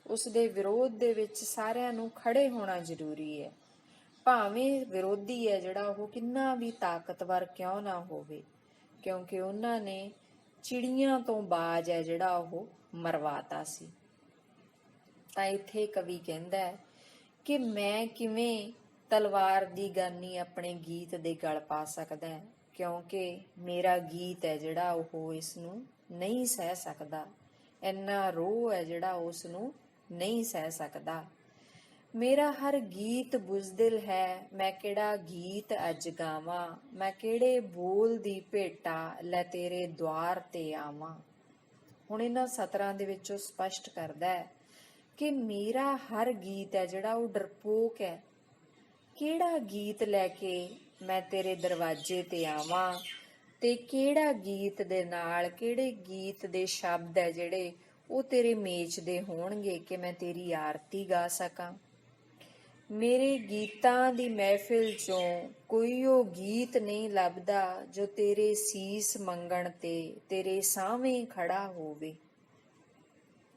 ਉਸ ਦੇ ਵਿਰੋਧ ਦੇ ਵਿੱਚ ਸਾਰਿਆਂ ਨੂੰ ਖੜੇ ਹੋਣਾ ਜ਼ਰੂਰੀ ਹੈ, ਭਾਵੇਂ ਵਿਰੋਧੀ ਹੈ ਜਿਹੜਾ ਉਹ ਕਿੰਨਾ ਵੀ ਤਾਕਤਵਰ ਕਿਉਂ ਨਾ ਹੋਵੇ, ਕਿਉਂਕਿ ਉਹਨਾਂ ਨੇ ਚਿੜੀਆਂ ਤੋਂ ਬਾਜ ਹੈ ਜਿਹੜਾ ਉਹ ਮਰਵਾਤਾ ਸੀ। ਤਾਂ ਇੱਥੇ ਕਵੀ ਕਹਿੰਦਾ ਹੈ ਕਿ ਮੈਂ ਕਿਵੇਂ ਤਲਵਾਰ ਦੀ ਗਾਨੀ ਆਪਣੇ ਗੀਤ ਦੇ ਗਲ ਪਾ ਸਕਦਾ ਹੈ, ਕਿਉਂਕਿ ਮੇਰਾ ਗੀਤ ਹੈ ਜਿਹੜਾ ਉਹ ਇਸ ਨੂੰ ਨਹੀਂ ਸਹਿ ਸਕਦਾ, ਇੰਨਾ ਰੋਹ ਹੈ ਜਿਹੜਾ ਉਸ ਨੂੰ ਨਹੀਂ ਸਹਿ ਸਕਦਾ। ਮੇਰਾ ਹਰ ਗੀਤ ਬੁਜ਼ਦਿਲ ਹੈ, ਮੈਂ ਕਿਹੜਾ ਗੀਤ ਅੱਜ ਗਾਵਾਂ, ਮੈਂ ਕਿਹੜੇ ਬੋਲ ਦੀ ਭੇਟਾ ਲੈ ਤੇਰੇ ਦੁਆਰ ਤੇ ਆਵਾਂ। ਹੁਣ ਇਹਨਾਂ ਸਤਰਾਂ ਦੇ ਵਿੱਚੋਂ ਸਪਸ਼ਟ ਕਰਦਾ ਹੈ ਕਿ ਮੇਰਾ ਹਰ ਗੀਤ ਹੈ ਜਿਹੜਾ ਉਹ ਡਰਪੋਕ ਹੈ, ਕਿਹੜਾ ਗੀਤ ਲੈ ਕੇ ਮੈਂ ਤੇਰੇ ਦਰਵਾਜ਼ੇ ਤੇ ਆਵਾਂ, ਤੇ ਕਿਹੜਾ ਗੀਤ ਦੇ ਨਾਲ ਕਿਹੜੇ ਗੀਤ ਦੇ ਸ਼ਬਦ ਹੈ ਜਿਹੜੇ ਉਹ ਤੇਰੇ ਮੇਚ ਦੇ ਹੋਣਗੇ ਕਿ ਮੈਂ ਤੇਰੀ ਆਰਤੀ ਗਾ ਸਕਾਂ। ਮੇਰੇ ਗੀਤਾਂ ਦੀ ਮਹਿਫਿਲ ਚੋਂ ਕੋਈ ਉਹ ਗੀਤ ਨਹੀਂ ਲੱਭਦਾ ਜੋ ਤੇਰੇ ਸੀਸ ਮੰਗਣ ਤੇ ਤੇਰੇ ਸਾਹਵੇਂ ਖੜਾ ਹੋਵੇ।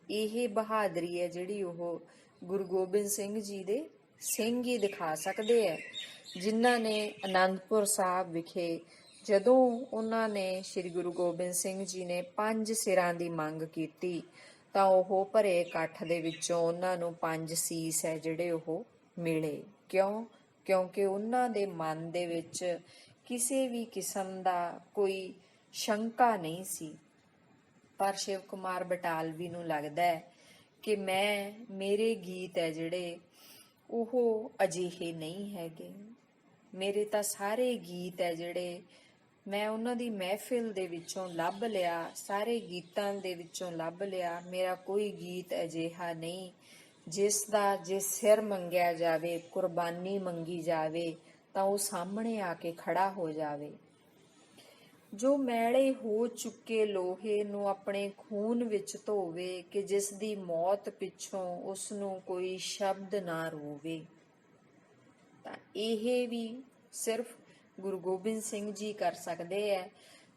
ਇਹ ਬਹਾਦਰੀ ਹੈ ਜਿਹੜੀ ਉਹ ਗੁਰੂ ਗੋਬਿੰਦ ਸਿੰਘ ਜੀ ਦੇ ਸਿੰਘ ਹੀ ਦਿਖਾ ਸਕਦੇ ਹੈ, ਜਿਨ੍ਹਾਂ ਨੇ ਅਨੰਦਪੁਰ ਸਾਹਿਬ ਵਿਖੇ ਜਦੋਂ ਉਹਨਾਂ ਨੇ ਸ੍ਰੀ ਗੁਰੂ ਗੋਬਿੰਦ ਸਿੰਘ ਜੀ ਨੇ 5 ਸਿਰਾਂ ਦੀ ਮੰਗ ਕੀਤੀ ਤਾਂ ਉਹ ਭਰੇ ਇਕੱਠ ਦੇ ਵਿੱਚੋਂ ਉਹਨਾਂ ਨੂੰ 5 ਸੀਸ ਹੈ ਜਿਹੜੇ ਉਹ ਮਿਲੇ। ਕਿਉਂਕਿ ਉਹਨਾਂ ਦੇ ਮਨ ਦੇ ਵਿੱਚ ਕਿਸੇ ਵੀ ਕਿਸਮ ਦਾ ਕੋਈ ਸ਼ੰਕਾ ਨਹੀਂ ਸੀ। ਪਰ ਸ਼ਿਵ ਕੁਮਾਰ ਬਟਾਲਵੀ ਨੂੰ ਲੱਗਦਾ ਹੈ ਕਿ ਮੇਰੇ ਗੀਤ ਹੈ ਜਿਹੜੇ ਉਹ ਅਜਿਹੇ ਨਹੀਂ ਹੈਗੇ, ਮੇਰੇ ਤਾਂ ਸਾਰੇ ਗੀਤ ਹੈ ਜਿਹੜੇ ਮੈਂ ਉਹਨਾਂ ਦੀ ਮਹਿਫਿਲ ਦੇ ਵਿੱਚੋਂ ਲੱਭ ਲਿਆ, ਸਾਰੇ ਗੀਤਾਂ ਦੇ ਵਿੱਚੋਂ ਲੱਭ ਲਿਆ। ਮੇਰਾ ਕੋਈ ਗੀਤ ਅਜਿਹਾ ਨਹੀਂ ਜਿਸ ਦਾ ਜੇ ਸਿਰ ਮੰਗਿਆ ਜਾਵੇ, ਕੁਰਬਾਨੀ ਮੰਗੀ ਜਾਵੇ ਤਾਂ ਉਹ ਸਾਹਮਣੇ ਆ ਕੇ ਖੜਾ ਹੋ ਜਾਵੇ। ਜੋ ਮੈਲੇ ਹੋ ਚੁੱਕੇ ਲੋਹੇ ਨੂੰ ਆਪਣੇ ਖੂਨ ਵਿੱਚ ਧੋਵੇ ਕਿ ਜਿਸ ਦੀ ਮੌਤ ਪਿੱਛੋਂ ਉਸ ਨੂੰ ਕੋਈ ਸ਼ਬਦ ਨਾ ਰੋਵੇ। ਤਾਂ ਇਹ ਵੀ ਸਿਰਫ ਗੁਰੂ ਗੋਬਿੰਦ ਸਿੰਘ ਜੀ ਕਰ ਸਕਦੇ ਹੈ,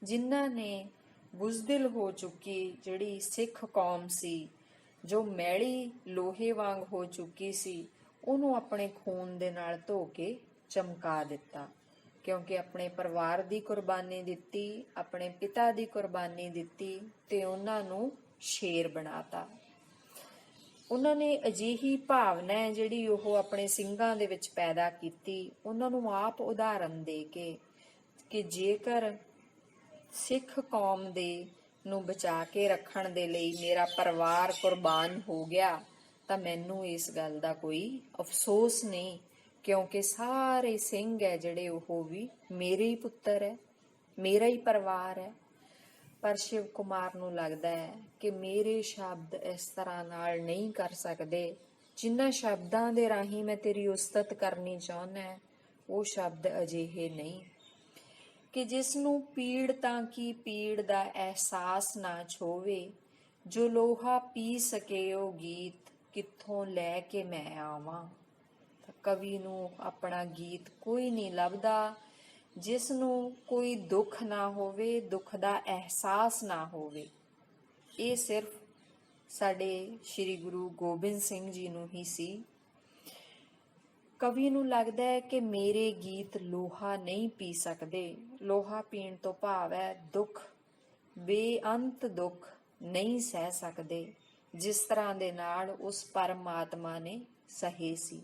ਜਿਨ੍ਹਾਂ ਨੇ ਬੁਜ਼ਦਿਲ ਹੋ ਚੁੱਕੀ ਜਿਹੜੀ ਸਿੱਖ ਕੌਮ ਸੀ, ਜੋ ਮੈਲੀ ਲੋਹੇ ਵਾਂਗ ਹੋ ਚੁੱਕੀ ਸੀ, ਉਹਨੂੰ ਆਪਣੇ ਖੂਨ ਦੇ ਨਾਲ ਧੋ ਕੇ ਚਮਕਾ ਦਿੱਤਾ। ਕਿਉਂਕਿ ਆਪਣੇ ਪਰਿਵਾਰ ਦੀ ਕੁਰਬਾਨੀ ਦਿੱਤੀ, ਆਪਣੇ ਪਿਤਾ ਦੀ ਕੁਰਬਾਨੀ ਦਿੱਤੀ ਤੇ ਉਹਨਾਂ ਨੂੰ ਸ਼ੇਰ ਬਣਾਤਾ। ਉਹਨਾਂ ਨੇ ਅਜਿਹੀ ਭਾਵਨਾ ਹੈ ਜਿਹੜੀ ਉਹ ਆਪਣੇ ਸਿੰਘਾਂ ਦੇ ਵਿੱਚ ਪੈਦਾ ਕੀਤੀ, ਉਹਨਾਂ ਨੂੰ ਆਪ ਉਦਾਹਰਨ ਦੇ ਕੇ ਕਿ ਜੇਕਰ ਸਿੱਖ ਕੌਮ ਦੇ ਨੂੰ ਬਚਾ ਕੇ ਰੱਖਣ ਦੇ ਲਈ ਮੇਰਾ ਪਰਿਵਾਰ ਕੁਰਬਾਨ ਹੋ ਗਿਆ ਤਾਂ ਮੈਨੂੰ ਇਸ ਗੱਲ ਦਾ ਕੋਈ ਅਫਸੋਸ ਨਹੀਂ, ਕਿਉਂਕਿ ਸਾਰੇ ਸਿੰਘ ਹੈ ਜਿਹੜੇ ਉਹ ਵੀ ਮੇਰੇ ਹੀ ਪੁੱਤਰ ਹੈ, ਮੇਰਾ ਹੀ ਪਰਿਵਾਰ ਹੈ। ਪਰ ਸ਼ਿਵ ਕੁਮਾਰ ਨੂੰ ਲੱਗਦਾ ਹੈ ਕਿ ਮੇਰੇ ਸ਼ਬਦ ਇਸ ਤਰ੍ਹਾਂ ਨਾਲ ਨਹੀਂ ਕਰ ਸਕਦੇ, ਜਿਨ੍ਹਾਂ ਸ਼ਬਦਾਂ ਦੇ ਰਾਹੀਂ ਮੈਂ ਤੇਰੀ ਉਸਤਤ ਕਰਨੀ ਚਾਹੁੰਦਾ ਉਹ ਸ਼ਬਦ ਅਜਿਹੇ ਨਹੀਂ ਕਿ ਜਿਸ ਨੂੰ ਪੀੜ ਤਾਂ ਕੀ ਪੀੜ ਦਾ ਅਹਿਸਾਸ ਨਾ ਛੋਵੇ, ਜੋ ਲੋਹਾ ਪੀ ਸਕੇ ਉਹ ਗੀਤ ਕਿੱਥੋਂ ਲੈ ਕੇ ਮੈਂ ਆਵਾਂ। ਕਵੀ ਨੂੰ ਆਪਣਾ ਗੀਤ ਕੋਈ ਨਹੀਂ ਲੱਭਦਾ ਜਿਸ ਨੂੰ ਕੋਈ ਦੁੱਖ ਨਾ ਹੋਵੇ, ਦੁੱਖ ਦਾ ਅਹਿਸਾਸ ਨਾ ਹੋਵੇ। ਇਹ ਸਿਰਫ ਸਾਡੇ ਸ੍ਰੀ ਗੁਰੂ ਗੋਬਿੰਦ ਸਿੰਘ ਜੀ ਨੂੰ ਹੀ ਸੀ। ਕਵੀ ਨੂੰ ਲੱਗਦਾ ਹੈ ਕਿ ਮੇਰੇ ਗੀਤ ਲੋਹਾ ਨਹੀਂ ਪੀ ਸਕਦੇ। ਲੋਹਾ ਪੀਣ ਤੋਂ ਭਾਵ ਹੈ ਦੁੱਖ, ਬੇਅੰਤ ਦੁੱਖ ਨਹੀਂ ਸਹਿ ਸਕਦੇ, ਜਿਸ ਤਰ੍ਹਾਂ ਦੇ ਨਾਲ ਉਸ ਪਰਮਾਤਮਾ ਨੇ ਸਹੇ ਸੀ।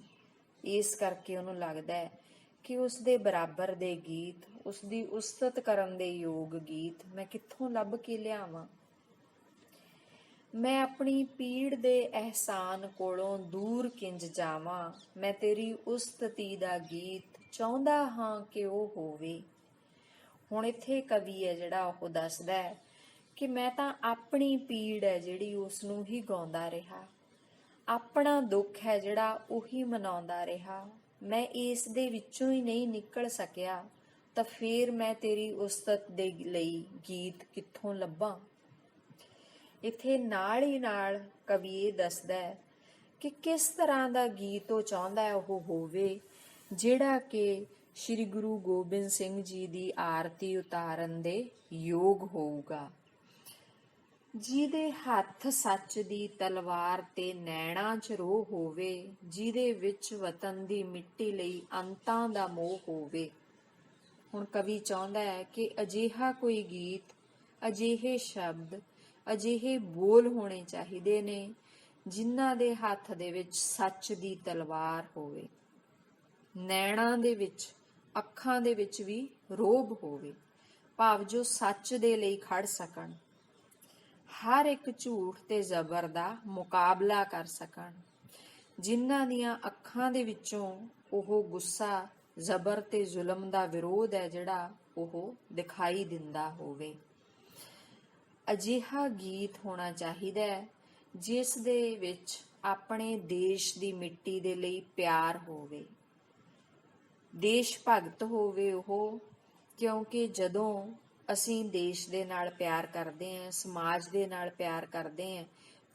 ਇਸ ਕਰਕੇ ਉਹਨੂੰ ਲੱਗਦਾ ਹੈ ਕਿ ਉਸ ਦੇ ਬਰਾਬਰ ਦੇ ਗੀਤ, ਉਸ ਦੀ ਉਸਤਤ ਕਰਨ ਦੇ ਯੋਗ ਗੀਤ ਮੈਂ ਕਿੱਥੋਂ ਲੱਭ ਕੇ ਲਿਆਵਾਂ। ਮੈਂ ਆਪਣੀ ਪੀੜ ਦੇ ਅਹਿਸਾਨ ਕੋਲੋਂ ਦੂਰ ਕਿੰਜ ਜਾਵਾਂ, ਮੈਂ ਤੇਰੀ ਉਸਤਤੀ ਦਾ ਗੀਤ ਚਾਹੁੰਦਾ ਹਾਂ ਕਿ ਉਹ ਹੋਵੇ। ਹੁਣ ਇੱਥੇ ਕਵੀ ਹੈ ਜਿਹੜਾ ਉਹ ਦੱਸਦਾ ਹੈ ਕਿ ਮੈਂ ਤਾਂ ਆਪਣੀ ਪੀੜ ਹੈ ਜਿਹੜੀ ਉਸ ਨੂੰ ਹੀ ਗਾਉਂਦਾ ਰਿਹਾ, ਆਪਣਾ ਦੁੱਖ ਹੈ ਜਿਹੜਾ ਉਹੀ ਮਨਾਉਂਦਾ ਰਿਹਾ। ਮੈਂ ਇਸ ਦੇ ਵਿੱਚੋਂ ਹੀ ਨਹੀਂ ਨਿਕਲ ਸਕਿਆ, ਤਾਂ ਫਿਰ ਮੈਂ ਤੇਰੀ ਉਸਤਤ ਦੇ ਲਈ ਗੀਤ ਕਿੱਥੋਂ ਲੱਭਾਂ। ਇੱਥੇ ਨਾਲ ਹੀ ਨਾਲ ਕਵੀ ਇਹ ਦੱਸਦਾ ਹੈ ਕਿ ਕਿਸ ਤਰ੍ਹਾਂ ਦਾ ਗੀਤ ਉਹ ਚਾਹੁੰਦਾ ਹੈ ਉਹ ਹੋਵੇ, ਜਿਹੜਾ ਕਿ ਸ੍ਰੀ ਗੁਰੂ ਗੋਬਿੰਦ ਸਿੰਘ ਜੀ ਦੀ ਆਰਤੀ ਉਤਾਰਨ ਦੇ ਯੋਗ ਹੋਊਗਾ। ਜਿਹਦੇ ਹੱਥ ਸੱਚ ਦੀ ਤਲਵਾਰ ਤੇ ਨੈਣਾਂ 'ਚ ਰੋਹ ਹੋਵੇ, ਜਿਹਦੇ ਵਿੱਚ ਵਤਨ ਦੀ ਮਿੱਟੀ ਲਈ ਅੰਤਾਂ ਦਾ ਮੋਹ ਹੋਵੇ। ਹੁਣ ਕਵੀ ਚਾਹੁੰਦਾ ਹੈ ਕਿ ਅਜਿਹਾ ਕੋਈ ਗੀਤ, ਅਜਿਹੇ ਸ਼ਬਦ, ਅਜਿਹੇ ਬੋਲ ਹੋਣੇ ਚਾਹੀਦੇ ਨੇ ਜਿਨ੍ਹਾਂ ਦੇ ਹੱਥ ਦੇ ਵਿੱਚ ਸੱਚ ਦੀ ਤਲਵਾਰ ਹੋਵੇ, ਨੈਣਾਂ ਦੇ ਵਿੱਚ, ਅੱਖਾਂ ਦੇ ਵਿੱਚ ਵੀ ਰੋਹਬ ਹੋਵੇ, ਭਾਵ ਜੋ ਸੱਚ ਦੇ ਲਈ ਖੜ ਸਕਣ, ਹਰ ਇੱਕ ਝੂਠ ਤੇ ਜ਼ਬਰ ਦਾ ਮੁਕਾਬਲਾ ਕਰ ਸਕਣ, ਜਿਨ੍ਹਾਂ ਦੀਆਂ ਅੱਖਾਂ ਦੇ ਵਿੱਚੋਂ ਉਹ ਗੁੱਸਾ, ਜ਼ਬਰ ਤੇ ਜ਼ੁਲਮ ਦਾ ਵਿਰੋਧ ਹੈ ਜਿਹੜਾ ਉਹ ਦਿਖਾਈ ਦਿੰਦਾ ਹੋਵੇ। ਅਜਿਹਾ ਗੀਤ ਹੋਣਾ ਚਾਹੀਦਾ ਹੈ ਜਿਸ ਦੇ ਵਿੱਚ ਆਪਣੇ ਦੇਸ਼ ਦੀ ਮਿੱਟੀ ਦੇ ਲਈ ਪਿਆਰ ਹੋਵੇ, ਦੇਸ਼ ਭਗਤ ਹੋਵੇ ਉਹ, ਕਿਉਂਕਿ ਜਦੋਂ ਅਸੀਂ ਦੇਸ਼ ਦੇ ਨਾਲ ਪਿਆਰ ਕਰਦੇ ਹਾਂ, ਸਮਾਜ ਦੇ ਨਾਲ ਪਿਆਰ ਕਰਦੇ ਹਾਂ,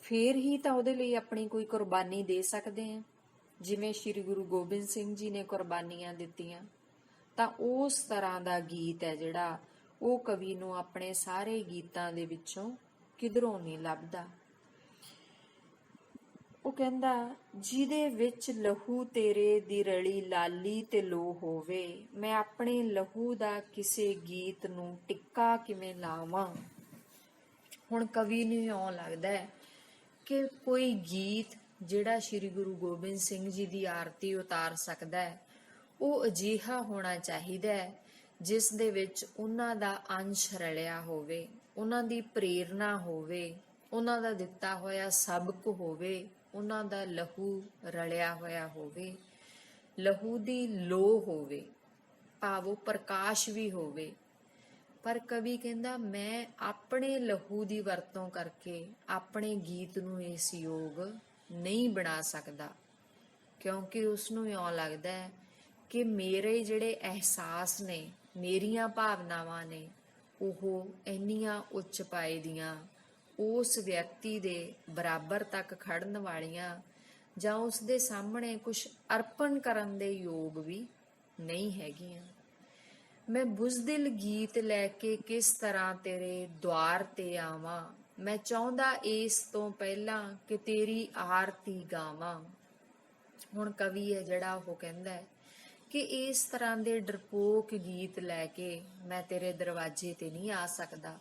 ਫਿਰ ਹੀ ਤਾਂ ਉਹਦੇ ਲਈ ਆਪਣੀ ਕੋਈ ਕੁਰਬਾਨੀ ਦੇ ਸਕਦੇ ਹਾਂ। ਜਿਵੇਂ ਸ੍ਰੀ ਗੁਰੂ ਗੋਬਿੰਦ ਸਿੰਘ ਜੀ ਨੇ ਕੁਰਬਾਨੀਆਂ ਦਿੱਤੀਆਂ, ਤਾਂ ਉਸ ਤਰ੍ਹਾਂ ਦਾ ਗੀਤ ਹੈ ਜਿਹੜਾ ਉਹ ਕਵੀ ਨੂੰ ਆਪਣੇ ਸਾਰੇ ਗੀਤਾਂ ਦੇ ਵਿੱਚੋਂ ਕਿਧਰੋਂ ਨਹੀਂ ਲੱਭਦਾ। ਉਹ ਕਹਿੰਦਾ, ਜਿਹਦੇ ਵਿੱਚ ਲਹੂ ਤੇਰੇ ਦੀ ਰਲੀ ਲਾਲੀ ਤੇ ਲੋ ਹੋਵੇ, ਮੈਂ ਆਪਣੇ ਲਹੂ ਦਾ ਕਿਸੇ ਗੀਤ ਨੂੰ ਟਿੱਕਾ ਕਿਵੇਂ ਲਾਵਾਂ। ਹੁਣ ਕਵੀ ਨੂੰ ਇਉਂ ਲੱਗਦਾ ਹੈ ਕਿ ਕੋਈ ਗੀਤ ਜਿਹੜਾ ਸ੍ਰੀ ਗੁਰੂ ਗੋਬਿੰਦ ਸਿੰਘ ਜੀ ਦੀ ਆਰਤੀ ਉਤਾਰ ਸਕਦਾ ਹੈ, ਉਹ ਅਜਿਹਾ ਹੋਣਾ ਚਾਹੀਦਾ ਹੈ ਜਿਸ ਦੇ ਵਿੱਚ ਉਹਨਾਂ ਦਾ ਅੰਸ਼ ਰਲਿਆ ਹੋਵੇ, ਉਹਨਾਂ ਦੀ ਪ੍ਰੇਰਨਾ ਹੋਵੇ, ਉਹਨਾਂ ਦਾ ਦਿੱਤਾ ਹੋਇਆ ਸਬਕ ਹੋਵੇ, ਉਹਨਾਂ ਦਾ ਲਹੂ ਰਲਿਆ ਹੋਇਆ ਹੋਵੇ, ਲਹੂ ਦੀ ਲੋ ਹੋਵੇ, ਭਾਵ ਉਹ ਪ੍ਰਕਾਸ਼ ਵੀ ਹੋਵੇ। ਪਰ ਕਵੀ ਕਹਿੰਦਾ, ਮੈਂ ਆਪਣੇ ਲਹੂ ਦੀ ਵਰਤੋਂ ਕਰਕੇ ਆਪਣੇ ਗੀਤ ਨੂੰ ਇਸ ਯੋਗ ਨਹੀਂ ਬਣਾ ਸਕਦਾ, ਕਿਉਂਕਿ ਉਸ ਨੂੰ ਇਉਂ ਲੱਗਦਾ ਹੈ ਕਿ ਮੇਰੇ ਜਿਹੜੇ ਅਹਿਸਾਸ ਨੇ, ਮੇਰੀਆਂ ਭਾਵਨਾਵਾਂ ਨੇ, ਉਹ ਇੰਨੀਆਂ ਉੱਚ ਪਾਏ ਦੀਆਂ, ਉਸ ਵਿਅਕਤੀ ਦੇ ਬਰਾਬਰ ਤੱਕ ਖੜਨ ਵਾਲੀਆਂ ਜਾਂ ਉਸ ਦੇ ਸਾਹਮਣੇ ਕੁਝ ਅਰਪਣ ਕਰਨ ਦੇ ਯੋਗ ਵੀ ਨਹੀਂ ਹੈਗੀਆਂ। ਮੈਂ ਬੁਜ਼ਦਿਲ ਗੀਤ ਲੈ ਕੇ ਕਿਸ ਤਰ੍ਹਾਂ ਤੇਰੇ ਦੁਆਰ ਤੇ ਆਵਾਂ, ਮੈਂ ਚਾਹੁੰਦਾ ਇਸ ਤੋਂ ਪਹਿਲਾਂ ਕਿ ਤੇਰੀ ਆਰਤੀ ਗਾਵਾਂ। ਹੁਣ ਕਵੀ ਹੈ ਜਿਹੜਾ ਉਹ ਕਹਿੰਦਾ ਹੈ ਕਿ ਇਸ ਤਰ੍ਹਾਂ ਦੇ ਡਰਪੋਕ ਗੀਤ ਲੈ ਕੇ ਮੈਂ ਤੇਰੇ ਦਰਵਾਜ਼ੇ ਤੇ ਨਹੀਂ ਆ ਸਕਦਾ।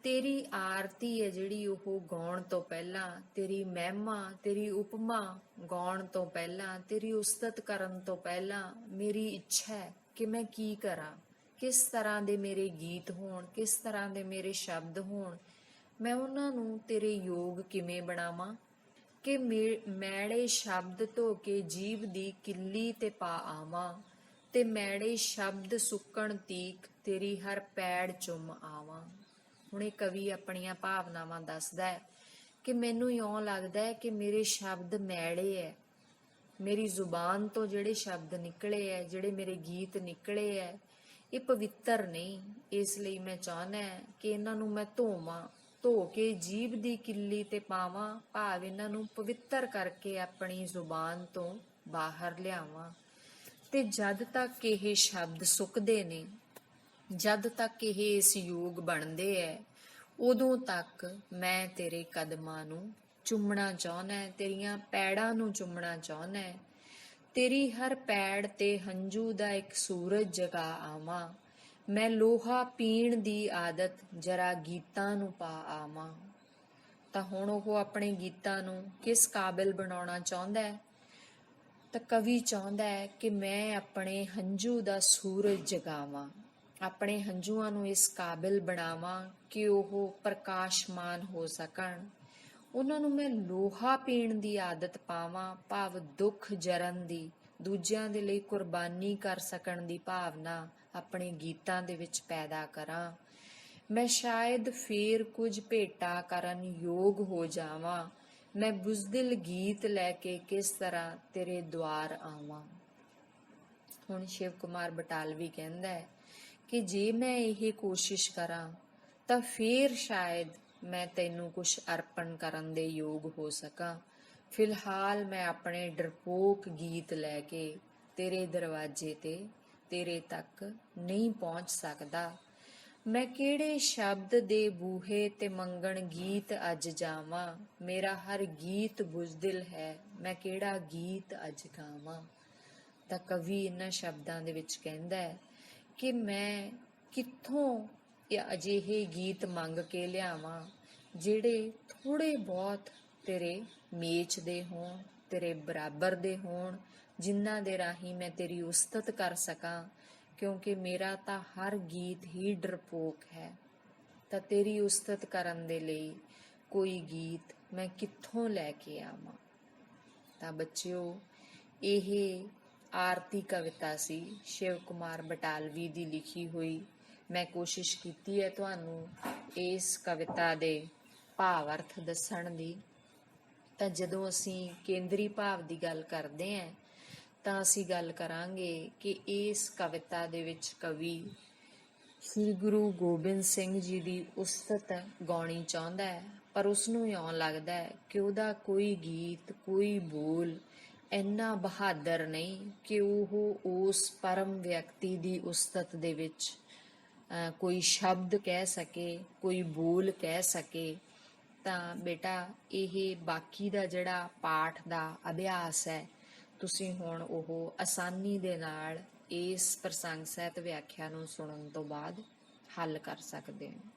ਤੇਰੀ ਆਰਤੀ ਹੈ ਜਿਹੜੀ ਉਹ ਗਾਉਣ ਤੋਂ ਪਹਿਲਾਂ, ਤੇਰੀ ਮਹਿਮਾ, ਤੇਰੀ ਉਪਮਾ ਗਾਉਣ ਤੋਂ ਪਹਿਲਾਂ, ਤੇਰੀ ਉਸਤਤ ਕਰਨ ਤੋਂ ਪਹਿਲਾਂ ਮੇਰੀ ਇੱਛਾ ਹੈ ਕਿ ਮੈਂ ਕੀ ਕਰਾਂ, ਕਿਸ ਤਰ੍ਹਾਂ ਦੇ ਮੇਰੇ ਗੀਤ ਹੋਣ, ਕਿਸ ਤਰ੍ਹਾਂ ਦੇ ਮੇਰੇ ਸ਼ਬਦ ਹੋਣ, ਮੈਂ ਉਹਨਾਂ ਨੂੰ ਤੇਰੇ ਯੋਗ ਕਿਵੇਂ ਬਣਾਵਾਂ ਕਿ ਮੈਲੇ ਸ਼ਬਦ ਧੋ ਕੇ ਜੀਭ ਦੀ ਕਿੱਲੀ ਤੇ ਪਾ ਆਵਾਂ, ਤੇ ਮੈਲੇ ਸ਼ਬਦ ਸੁੱਕਣ ਤੀਕ ਤੇਰੀ ਹਰ ਪੈੜ ਚੁੰਮ ਆਵਾਂ। ਹੁਣ ਇਹ ਕਵੀ ਆਪਣੀਆਂ ਭਾਵਨਾਵਾਂ ਦੱਸਦਾ ਹੈ ਕਿ ਮੈਨੂੰ ਇਉਂ ਲੱਗਦਾ ਹੈ ਕਿ ਮੇਰੇ ਸ਼ਬਦ ਮੈਲੇ ਹੈ, ਮੇਰੀ ਜ਼ੁਬਾਨ ਤੋਂ ਜਿਹੜੇ ਸ਼ਬਦ ਨਿਕਲੇ ਹੈ, ਜਿਹੜੇ ਮੇਰੇ ਗੀਤ ਨਿਕਲੇ ਹੈ, ਇਹ ਪਵਿੱਤਰ ਨਹੀਂ। ਇਸ ਲਈ ਮੈਂ ਚਾਹੁੰਦਾ ਕਿ ਇਹਨਾਂ ਨੂੰ ਮੈਂ ਧੋਵਾਂ, ਧੋ ਕੇ ਜੀਭ ਦੀ ਕਿੱਲੀ ਤੇ ਪਾਵਾਂ, ਭਾਵ ਇਹਨਾਂ ਨੂੰ ਪਵਿੱਤਰ ਕਰਕੇ ਆਪਣੀ ਜ਼ੁਬਾਨ ਤੋਂ ਬਾਹਰ ਲਿਆਵਾਂ। ਤੇ ਜਦ ਤੱਕ ਇਹ ਸ਼ਬਦ ਸੁੱਕਦੇ ਨੇ, ਜਦ ਤੱਕ ਇਹ ਇਸ ਯੋਗ ਬਣਦੇ ਹੈ, ਉਦੋਂ ਤੱਕ ਮੈਂ ਤੇਰੇ ਕਦਮਾਂ ਨੂੰ ਚੁੰਮਣਾ ਚਾਹੁੰਦਾ, ਤੇਰੀਆਂ ਪੈੜਾਂ ਨੂੰ ਚੁੰਮਣਾ ਚਾਹੁੰਦਾ, ਤੇਰੀ ਹਰ ਪੈੜ ਤੇ ਹੰਝੂ ਦਾ ਇੱਕ ਸੂਰਜ ਜਗਾ ਆਵਾਂ, ਮੈਂ ਲੋਹਾ ਪੀਣ ਦੀ ਆਦਤ ਜਰਾ ਗੀਤਾਂ ਨੂੰ ਪਾ ਆਵਾਂ। ਤਾਂ ਹੁਣ ਉਹ ਆਪਣੇ ਗੀਤਾਂ ਨੂੰ ਕਿਸ ਕਾਬਿਲ ਬਣਾਉਣਾ ਚਾਹੁੰਦਾ ਹੈ? ਤਾਂ ਕਵੀ ਚਾਹੁੰਦਾ ਹੈ ਕਿ ਮੈਂ ਆਪਣੇ ਹੰਝੂ ਦਾ ਸੂਰਜ ਜਗਾਵਾਂ, ਆਪਣੇ ਹੰਝੂਆਂ ਨੂੰ ਇਸ ਕਾਬਿਲ ਬਣਾਵਾਂ ਕਿ ਉਹ ਪ੍ਰਕਾਸ਼ਮਾਨ ਹੋ ਸਕਣ, ਉਹਨਾਂ ਨੂੰ ਮੈਂ ਲੋਹਾ ਪੀਣ ਦੀ ਆਦਤ ਪਾਵਾਂ, ਭਾਵ ਦੁੱਖ ਜਰਨ ਦੀ, ਦੂਜਿਆਂ ਦੇ ਲਈ ਕੁਰਬਾਨੀ ਕਰ ਸਕਣ ਦੀ ਭਾਵਨਾ ਆਪਣੇ ਗੀਤਾਂ ਦੇ ਵਿੱਚ ਪੈਦਾ ਕਰਾਂ। ਮੈਂ ਸ਼ਾਇਦ ਫੇਰ ਕੁਝ ਭੇਟਾ ਕਰਨ ਯੋਗ ਹੋ ਜਾਵਾਂ, ਮੈਂ ਬੁਜ਼ਦਿਲ ਗੀਤ ਲੈ ਕੇ ਕਿਸ ਤਰ੍ਹਾਂ ਤੇਰੇ ਦੁਆਰ ਆਵਾਂ। ਹੁਣ ਸ਼ਿਵ ਕੁਮਾਰ ਬਟਾਲਵੀ ਕਹਿੰਦਾ ਹੈ ਕਿ ਜੇ ਮੈਂ ਇਹ ਕੋਸ਼ਿਸ਼ ਕਰਾਂ ਤਾਂ ਫੇਰ ਸ਼ਾਇਦ ਮੈਂ ਤੈਨੂੰ ਕੁਝ ਅਰਪਣ ਕਰਨ ਦੇ ਯੋਗ ਹੋ ਸਕਾਂ। ਫਿਲਹਾਲ ਮੈਂ ਆਪਣੇ ਡਰਪੋਕ ਗੀਤ ਲੈ ਕੇ ਤੇਰੇ ਦਰਵਾਜ਼ੇ ਤੇ ਤੇਰੇ ਤੱਕ ਨਹੀਂ ਪਹੁੰਚ ਸਕਦਾ। ਮੈਂ ਕਿਹੜੇ ਸ਼ਬਦ ਦੇ ਬੂਹੇ ਤੇ ਮੰਗਣ ਗੀਤ ਅੱਜ ਜਾਵਾਂ, ਮੇਰਾ ਹਰ ਗੀਤ ਬੁਜ਼ਦਿਲ ਹੈ, ਮੈਂ ਕਿਹੜਾ ਗੀਤ ਅੱਜ ਗਾਵਾਂ। ਤਾਂ ਕਵੀ ਇਹਨਾਂ ਸ਼ਬਦਾਂ ਦੇ ਵਿੱਚ ਕਹਿੰਦਾ ਹੈ ਕਿ ਮੈਂ ਕਿੱਥੋਂ ਅਜਿਹੇ ਗੀਤ ਮੰਗ ਕੇ ਲਿਆਵਾਂ ਜਿਹੜੇ ਥੋੜੇ ਬਹੁਤ ਤੇਰੇ ਮੇਚ ਦੇ ਹੋਣ, ਤੇਰੇ ਬਰਾਬਰ ਦੇ ਹੋਣ, ਜਿਨ੍ਹਾਂ ਦੇ ਰਾਹੀਂ ਮੈਂ ਤੇਰੀ ਉਸਤਤ ਕਰ ਸਕਾਂ, ਕਿਉਂਕਿ ਮੇਰਾ ਤਾਂ ਹਰ ਗੀਤ ਹੀ ਡਰਪੋਕ ਹੈ। ਤਾਂ ਤੇਰੀ ਉਸਤਤ ਕਰਨ ਦੇ ਲਈ ਕੋਈ ਗੀਤ ਮੈਂ ਕਿੱਥੋਂ ਲੈ ਕੇ ਆਵਾਂ। ਤਾਂ ਬੱਚਿਓ, ਇਹ ਆਰਤੀ ਕਵਿਤਾ ਸੀ ਸ਼ਿਵ ਕੁਮਾਰ ਬਟਾਲਵੀ ਦੀ ਲਿਖੀ ਹੋਈ। ਮੈਂ ਕੋਸ਼ਿਸ਼ ਕੀਤੀ ਹੈ ਤੁਹਾਨੂੰ ਇਸ ਕਵਿਤਾ ਦੇ ਭਾਵ ਅਰਥ ਦੱਸਣ ਦੀ। ਤਾਂ ਜਦੋਂ ਅਸੀਂ ਕੇਂਦਰੀ ਭਾਵ ਦੀ ਗੱਲ ਕਰਦੇ ਹਾਂ ਤਾਂ ਅਸੀਂ ਗੱਲ ਕਰਾਂਗੇ ਕਿ ਇਸ ਕਵਿਤਾ ਦੇ ਵਿੱਚ ਕਵੀ ਸ੍ਰੀ ਗੁਰੂ ਗੋਬਿੰਦ ਸਿੰਘ ਜੀ ਦੀ ਉਸਤਤ ਗਾਉਣੀ ਚਾਹੁੰਦਾ ਹੈ, ਪਰ ਉਸਨੂੰ ਇਉਂ ਲੱਗਦਾ ਹੈ ਕਿ ਉਹਦਾ ਕੋਈ ਗੀਤ, ਕੋਈ ਬੋਲ ਇੰਨਾ ਬਹਾਦਰ ਨਹੀਂ ਕਿ ਉਹ ਉਸ ਪਰਮ ਵਿਅਕਤੀ ਦੀ ਉਸਤਤ ਦੇ ਵਿੱਚ ਕੋਈ ਸ਼ਬਦ ਕਹਿ ਸਕੇ, ਕੋਈ ਬੋਲ ਕਹਿ ਸਕੇ। ਤਾਂ ਬੇਟਾ, ਇਹ ਬਾਕੀ ਦਾ ਜਿਹੜਾ ਪਾਠ ਦਾ ਅਭਿਆਸ ਹੈ, ਤੁਸੀਂ ਹੁਣ ਉਹ ਆਸਾਨੀ ਦੇ ਨਾਲ ਇਸ ਪ੍ਰਸੰਗ ਸਹਿਤ ਵਿਆਖਿਆ ਨੂੰ ਸੁਣਨ ਤੋਂ ਬਾਅਦ ਹੱਲ ਕਰ ਸਕਦੇ ਹੋ।